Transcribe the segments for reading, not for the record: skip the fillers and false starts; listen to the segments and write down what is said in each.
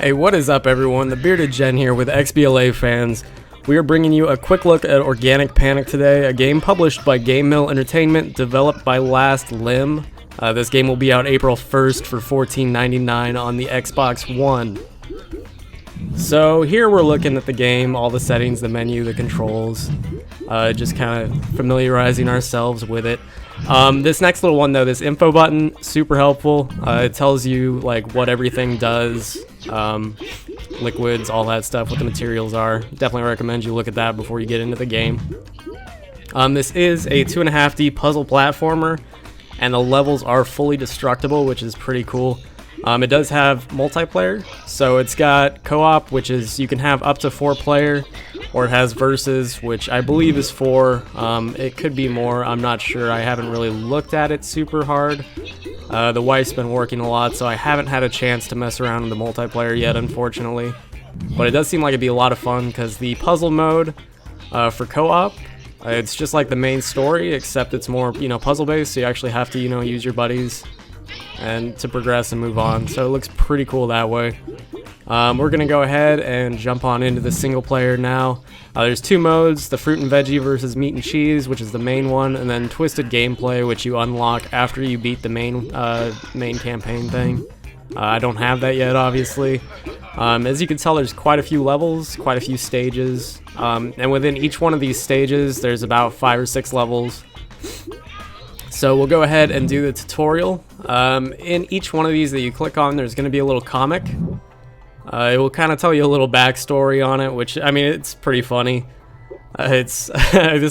Hey, what is up everyone? The Bearded Gent here with XBLA fans. We are bringing you a quick look at Organic Panic today, a game published by Game Mill Entertainment, developed by Last Limb. This game will be out April 1st for $14.99 on the Xbox One. So here we're looking at the game, all the settings, the menu, the controls, just kind of familiarizing ourselves with it. This next little one though, this info button, super helpful. It tells you like what everything does, liquids, all that stuff, what the materials are. Definitely recommend you look at that before you get into the game. This is a 2.5D puzzle platformer, and the levels are fully destructible, which is pretty cool. It does have multiplayer, so it's got co-op, which is you can have up to 4 player, or it has versus, which I believe is 4. It could be more, I'm not sure. I haven't really looked at it super hard. The wife's been working a lot, so I haven't had a chance to mess around with the multiplayer yet, unfortunately. But it does seem like it'd be a lot of fun, because the puzzle mode for co-op, it's just like the main story, except it's more, puzzle-based, so you actually have to, use your buddies and to progress and move on. So it looks pretty cool that way. We're gonna go ahead and jump on into the single player now. There's 2 modes, the fruit and veggie versus meat and cheese, which is the main one, and then twisted gameplay, which you unlock after you beat the main campaign thing. I don't have that yet, obviously. As you can tell, there's quite a few levels, quite a few stages, and within each one of these stages there's about 5 or 6 levels. So we'll go ahead and do the tutorial. In each one of these that you click on, there's going to be a little comic. It will kind of tell you a little backstory on it, which, I mean, it's pretty funny. This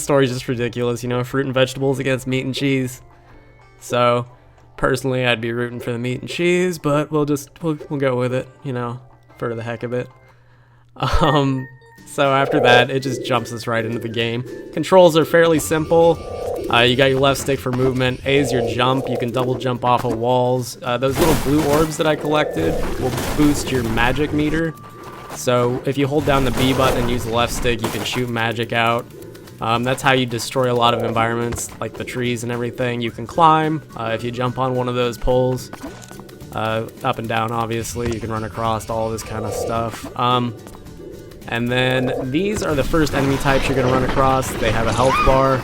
story's just ridiculous, fruit and vegetables against meat and cheese. So, personally, I'd be rooting for the meat and cheese, but we'll go with it, for the heck of it. So after that, it just jumps us right into the game. Controls are fairly simple. You got your left stick for movement, A is your jump, you can double jump off of walls. Those little blue orbs that I collected will boost your magic meter. So if you hold down the B button and use the left stick, you can shoot magic out. That's how you destroy a lot of environments, like the trees and everything. You can climb, if you jump on one of those poles, up and down obviously, you can run across all this kind of stuff. And then these are the first enemy types you're going to run across. They have a health bar.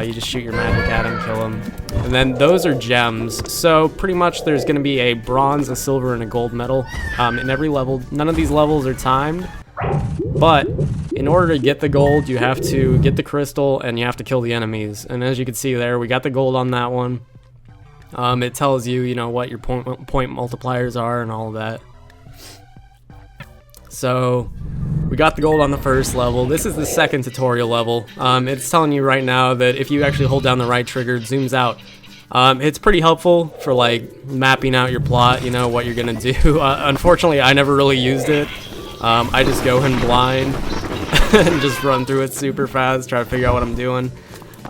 You just shoot your magic at them, kill them. And then those are gems. So pretty much there's going to be a bronze, a silver, and a gold medal in every level. None of these levels are timed. But in order to get the gold, you have to get the crystal and you have to kill the enemies. And as you can see there, we got the gold on that one. It tells you, what your point multipliers are and all of that. So we got the gold on the first level. This is the second tutorial level. It's telling you right now that if you actually hold down the right trigger, it zooms out. It's pretty helpful for like mapping out your plot, what you're gonna do. Unfortunately, I never really used it. I just go in blind and just run through it super fast, try to figure out what I'm doing.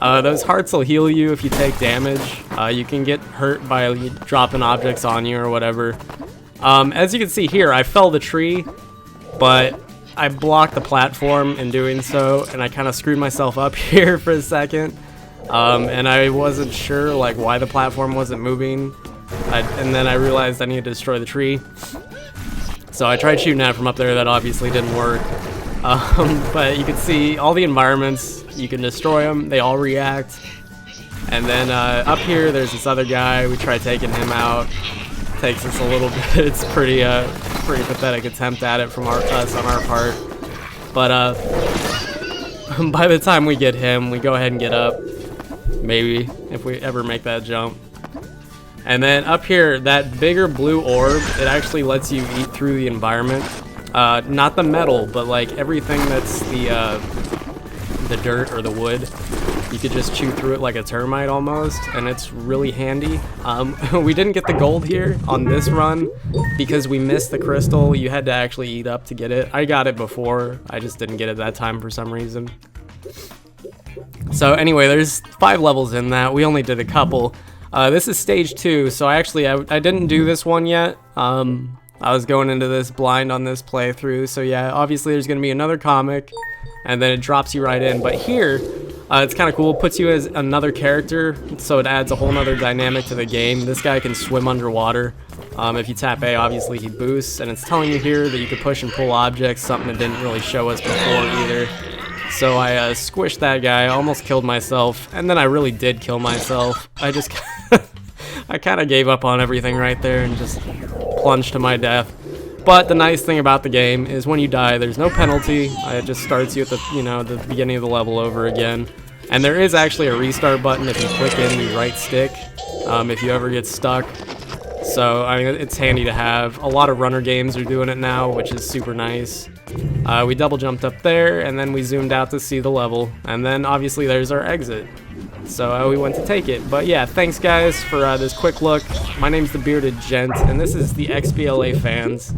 Those hearts will heal you if you take damage. You can get hurt by dropping objects on you or whatever. As you can see here, I fell the tree, but I blocked the platform in doing so, and I kind of screwed myself up here for a second. And I wasn't sure like why the platform wasn't moving. And then I realized I needed to destroy the tree. So I tried shooting at it from up there. That obviously didn't work. But you can see all the environments. You can destroy them. They all react. And then up here, there's this other guy. We tried taking him out. Takes us a little bit. It's pretty pathetic attempt at it from us on our part. But by the time we get him, we go ahead and get up. Maybe if we ever make that jump. And then up here, that bigger blue orb, it actually lets you eat through the environment. Not the metal, but like everything that's the dirt or the wood. You could just chew through it like a termite almost, and it's really handy. We didn't get the gold here on this run because we missed the crystal. You had to actually eat up to get it. I got it before, I just didn't get it that time for some reason. So anyway, there's 5 levels in that. We only did a couple. This is stage 2, so I didn't do this one yet. I was going into this blind on this playthrough, so yeah, obviously there's going to be another comic, and then it drops you right in. But here, It's kind of cool. Puts you as another character, so it adds a whole nother dynamic to the game. This guy can swim underwater. If you tap A, obviously he boosts, and it's telling you here that you can push and pull objects, something that didn't really show us before either. So I squished that guy, almost killed myself, and then I really did kill myself. I just I kind of gave up on everything right there and just plunged to my death. But the nice thing about the game is when you die, there's no penalty. It just starts you at the, the beginning of the level over again. And there is actually a restart button if you click in the right stick, if you ever get stuck. So, I mean, it's handy to have. A lot of runner games are doing it now, which is super nice. We double jumped up there, and then we zoomed out to see the level. And then, obviously, there's our exit. So we went to take it. But yeah, thanks guys for this quick look. My name's TheBeardedDjent, and this is the XBLA fans.